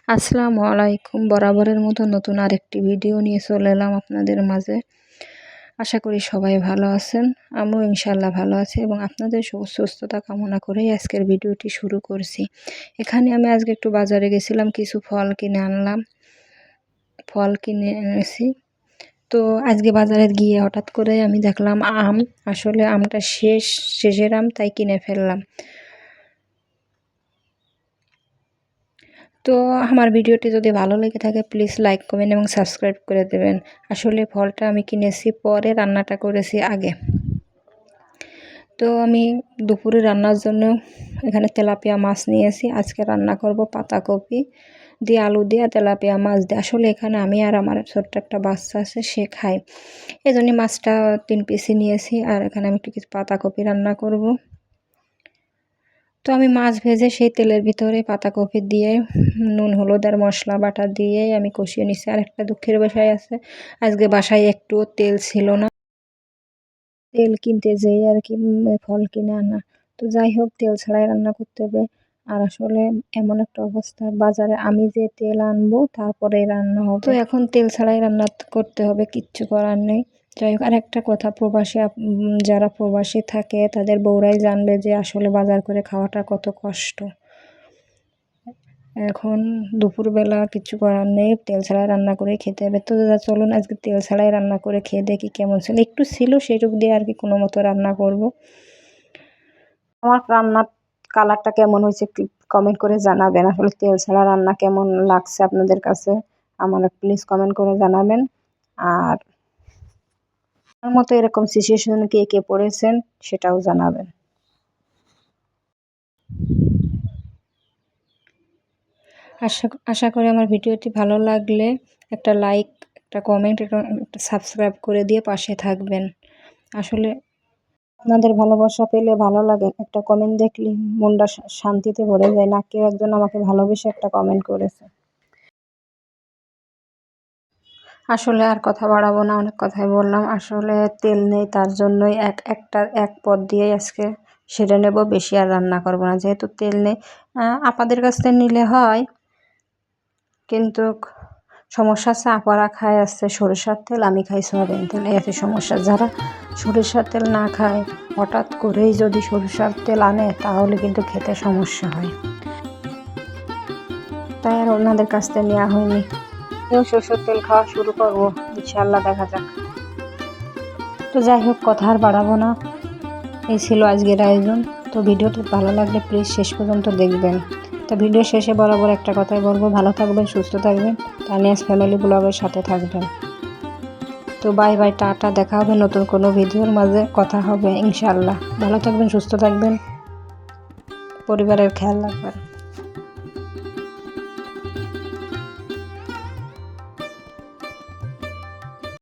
আসসালামু আলাইকুম। বরাবরের মতো নতুন আরেকটি ভিডিও নিয়ে চলে এলাম আপনাদের মাঝে। আশা করি সবাই ভালো আছেন। আমিও ইনশাআল্লাহ ভালো আছি এবং আপনাদের সুস্থতা কামনা করেই আজকের ভিডিওটি শুরু করছি। এখানে আমি আজকে একটু বাজারে গেছিলাম, কিছু ফল কিনে আনলাম, ফল কিনে এনেছি। তো আজকে বাজারে গিয়ে হঠাৎ করে আমি দেখলাম আম, আসলে আমটা শেষের আম, তাই কিনে ফেললাম। তো আমার ভিডিওটি যদি ভালো লেগে থাকে প্লিজ লাইক, কমেন্ট এবং সাবস্ক্রাইব করে দেবেন। আসলে ফলটা আমি কিনেছি পরে, রান্নাটা করেছি আগে। তো আমি দুপুরে রান্নার জন্য এখানে তেলাপিয়া মাছ নিয়েছি। আজকে রান্না করব পাতাকপি দিয়ে, আলু দিয়ে, তেলাপিয়া মাছ দিয়ে। আসলে এখানে আমি আর আমার ছোট্ট একটা বাচ্চা আছে, সে খায়, এই জন্য মাছটা 3 পিসই নিয়েছি। আর এখানে আমি কিছু পাতাকপি রান্না করব। তো আমি মাছ ভেজে সেই তেলের ভিতরে পাতাকপি দিয়ে নুন, হলুদ আর মশলা বাটা দিয়ে আমি কষিয়ে নিচ্ছি। আর একটা দুঃখের বিষয় আছে, আজকে বাসায় একটুও তেল ছিল না, তেল কিনতে যেয়ে আর কি ফল কিনে আনা। তো যাই হোক, তেল ছাড়াই রান্না করতে হবে। আর আসলে এমন একটা অবস্থা, বাজারে আমি যে তেল আনবো তারপরে রান্না হবে, তো এখন তেল ছাড়াই রান্না করতে হবে, কিচ্ছু করার নেই। যাই হোক, আর একটা কথা, প্রবাসী যারা প্রবাসী থাকে তাদের বউরাই জানবে যে আসলে বাজার করে খাওয়াটা কত কষ্ট। এখন দুপুরবেলা কিছু করার নেই, তেল ছাড়াই রান্না করে খেতে হবে। তো চলুন আজকে তেল ছাড়াই রান্না করে খেয়ে দেখি কেমন ছিল। একটু ছিল, সেটুকু দিয়ে আর কি কোনো মতো রান্না করব। আমার রান্নার কালারটা কেমন হয়েছে একটু কমেন্ট করে জানাবেন। আসলে তেল ছাড়া রান্না কেমন লাগছে আপনাদের কাছে, আমার প্লিজ কমেন্ট করে জানাবেন। আর আমার মতো এরকম সিচুয়েশন কে কে পড়েছেন সেটাও জানাবেন। আশা করি আমার ভিডিওটি ভালো লাগলে একটা লাইক, একটা কমেন্ট এবং একটা সাবস্ক্রাইব করে দিয়ে পাশে থাকবেন। আসলে আপনাদের ভালোবাসা পেলে ভালো লাগে, একটা কমেন্ট দেখলে মনটা শান্তিতে ভরে যায়। না কেউ একজন আমাকে ভালোবেসে একটা কমেন্ট করেছে। আসলে আর কথা বাড়াবো না, অনেক কথাই বললাম। আসলে তেল নেই, তার জন্যই এক পদ দিয়েই আজকে সেরে নেব, বেশি আর রান্না করব না, যেহেতু তেল নেই। আপাদের কাছ থেকে নিলে হয়, কিন্তু সমস্যা আছে, আপারা খায় আসছে সরিষার তেল, আমি খাই সয়াবিন তেল, এই আছে সমস্যা। যারা সরিষার তেল না খায়, হঠাৎ করেই যদি সরিষার তেল আনে তাহলে কিন্তু খেতে সমস্যা হয়, তাই আর ওনাদের কাছ থেকে নেওয়া হয়নি। সরষের তেল খাওয়া শুরু করবো ইনশাআল্লাহ, দেখা যাক। তো যাই হোক, কথা আর বাড়াবো না, এই ছিল আজকের আয়োজন। তো ভিডিওটি ভালো লাগলে প্লিজ শেষ পর্যন্ত দেখবেন। তো ভিডিও শেষে বরাবর একটা কথাই বলবো, ভালো থাকবেন, সুস্থ থাকবেন, তানিয়াস ফ্যামিলি ব্লগের সাথে থাকবেন। তো বাই বাই, টাটা, দেখা হবে নতুন কোনো ভিডিওর মাঝে, কথা হবে ইনশাআল্লাহ। ভালো থাকবেন, সুস্থ থাকবেন, পরিবারের খেয়াল রাখবেন।